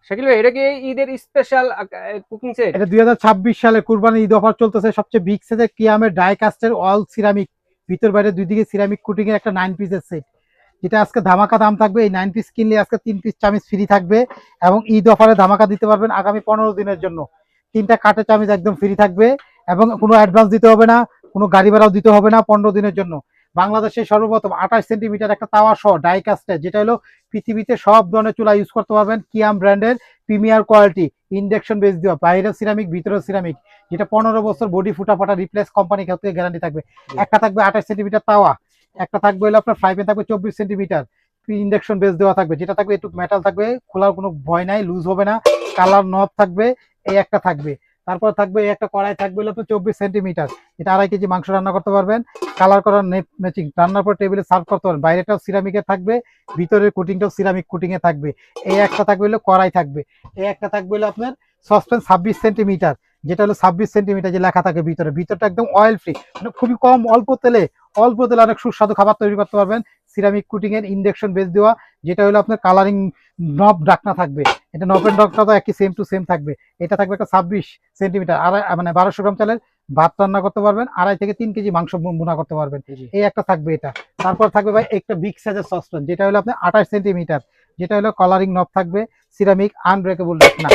শাকিল ভাই এটা কি ঈদের স্পেশাল কুকিং সেট? এটা 2026 সালে কুরবানি ঈদ অফার চলতেছে, সবচেয়ে বিগ সাইজের কিয়ামের ডাই কাস্টের অল সিরামিক, ভিতর বাইরে দুই দিকে সিরামিক কুটিং এর একটা 9 পিসের সেট, যেটা আজকে ধামাকা দাম থাকবে। এই 9 পিস কিনলে আজকে 3 পিস চামিচ ফ্রি থাকবে এবং ঈদ অফারে ধামাকা দিতে পারবেন আগামী 15 দিনের জন্য। 3টা কাঠের চামিচ একদম ফ্রি থাকবে এবং কোনো অ্যাডভান্স দিতে হবে না, কোনো গাড়ি ভাড়াও দিতে হবে না 15 দিনের জন্য। বাংলাদেশে সর্বপ্রথম 28 সেন্টিমিটার একটা তাওয়া সহ ডাই কাস্টের, যেটা হলো পৃথিবীতে সব ধরনের চুলা ইউজ করতে পারবেন, কিয়াম ব্র্যান্ডের প্রিমিয়ার কোয়ালিটি, ইন্ডাকশন বেস দেওয়া, বাইরেও সিরামিক ভিতরেও সিরামিক, যেটা 15 বছর বডি ফুটা ফাটা রিপ্লেস কোম্পানি থেকে গ্যারান্টি থাকবে। একটা থাকবে 28 সেন্টিমিটার তাওয়া, একটা থাকবে হলো আপনার ফ্রাই প্যান থাকবে 24 সেন্টিমিটার, ইন্ডাকশন বেস দেওয়া থাকবে, যেটা থাকবে একটু মেটাল থাকবে, খোলার কোনো ভয় নাই, লুজ হবে না, কালার নব থাকবে। এই একটা থাকবে, তারপর থাকবে এই একটা কড়াই থাকবে হলো আপনার 24 সেন্টিমিটার, এটা 2.5 কেজি মাংস রান্না করতে পারবেন, কালার করার ম্যাচিং, রান্নার পর টেবিলে সার্ভ করতে পারবেন। বাইরেটাও সিরামিকের থাকবে, ভিতরের কোটিংটাও সিরামিক কোটিং এ থাকবে। এই একটা থাকবে হলো কড়াই থাকবে। এই একটা থাকবে হলো আপনার সসপ্যান 26 সেন্টিমিটার, যেটা হলো 26 সেন্টিমিটার যে লেখা থাকে ভিতরে, ভিতরটা একদম অয়েল ফ্রি, মানে খুবই কম অল্প তেলে অনেক সুস্বাদু খাবার তৈরি করতে পারবেন। সিরামিক কুটিং এর ইন্ডাকশন বেস দেওয়া, যেটা হলো আপনার কালারিং নব ডাকনা থাকবে, এটা নবের ডাকনা তো একই সেম টু সেম থাকবে। এটা থাকবে একটা 26 সেন্টিমিটার, মানে 1200 গ্রাম চালের ভাত রান্না করতে পারবেন, 2.5 থেকে 3 কেজি মাংস ভুনা করতে পারবেন। এই একটা থাকবে এটা। তারপর থাকবে ভাই একটা বিগ সাইজের সসপ্যান, যেটা হলো আপনার 28 সেন্টিমিটার, যেটা হলো কালারিং নব থাকবে, সিরামিক আনব্রেকেবল ডাকনা।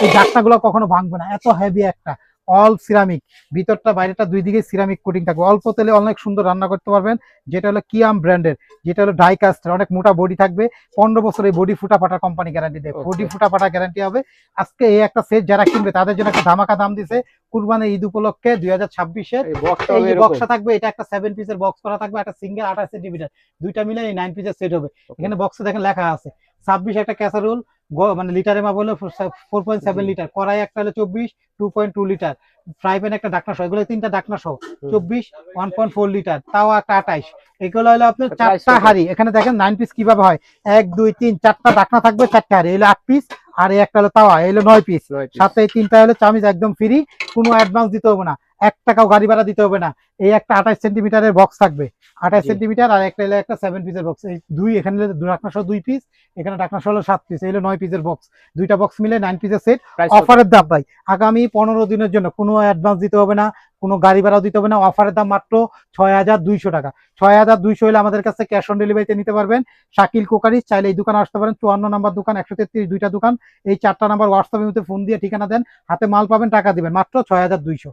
এই ডাকনাগুলো কখনো ভাঙবে না, এত হেভি একটা অল সিরামিক, ভিতরটা বাইরেটা দুই দিকে সিরামিক কোটিং থাকবে, অল্প তেলে অনেক সুন্দর রান্না করতে পারবেন। যেটা হলো কিয়াম ব্র্যান্ডের, যেটা হলো ডাই কাস্টের, অনেক মোটা বডি থাকবে, 15 বছর এই বডি ফুটা ফাটা কোম্পানি গ্যারান্টি দেবে, বডি ফুটা ফাটা গ্যারান্টি হবে। আজকে এই একটা সেট যারা কিনবে তাদের জন্য একটা ধামাকা দাম দিছে কুরবানি ঈদ উপলক্ষে 2026-এর। এই বক্সটা থাকবে, এটা একটা 7 পিসের বক্স করা থাকবে, একটা সিঙ্গেল 28 সেন্টিমিটার, দুইটা মিলে এই 9 পিসের সেট হবে। এখানে বক্সে দেখেন লেখা আছে 26 একটা ক্যাসারোল, মানে লিটারে মাপ হলো 4.7 লিটার, কড়াই একটা হলো 24 2.2 লিটার, ফ্রাই প্যান একটা ডাকনা সহ, এগুলো 3টা ডাকনা সহ 24 1.4 লিটার, তাও একটা 28। এগুলো হলো আপনার 4টা হাড়ি। এখানে দেখেন 9 পিস কিভাবে হয়, 1 2 3 4টা ডাকনা থাকবে, 4টা হাড়ি, এগুলো 8 পিস, আর এই একটা হলো তাওয়া, এগুলো 9 পিস, সাথে এই 3টা হলো চামিচ একদম ফ্রি, কোনো অ্যাডভান্স দিতে হবে না, 1 টাকাও গাড়ি ভাড়া দিতে হবে না। এই একটা 28 সেন্টিমিটারের বক্স থাকবে, 28 সেন্টিমিটার, আর একটা হলো একটা 7 পিসের বক্স, এই দুই এখানে ডাকনা সহ 2 পিস, এখানে ডাকনা সহ 7 পিস, এই হলো 9 পিসের বক্স, দুইটা বক্স মিলে 9 পিসের সেট। অফারের দাম ভাই আগামী 15 দিনের জন্য কোনো অ্যাডভান্স দিতে হবে না, কোনো গাড়ি ভাড়াও দিতে হবে না, অফারের দাম মাত্র 6200 টাকা। 6200 হলে আমাদের কাছে ক্যাশ অন ডেলিভারিতে নিতে পারবেন। শাকিল কোকারিজ, চাইলে এই দোকানে আসতে পারেন, 54 নাম্বার দোকান, 133 দুইটা দোকান, এই 4টা নাম্বার হোয়াটসঅ্যাপের মধ্যে ফোন দিয়ে ঠিকানা দেন, হাতে মাল পাবেন, টাকা দিবেন, মাত্র 6200।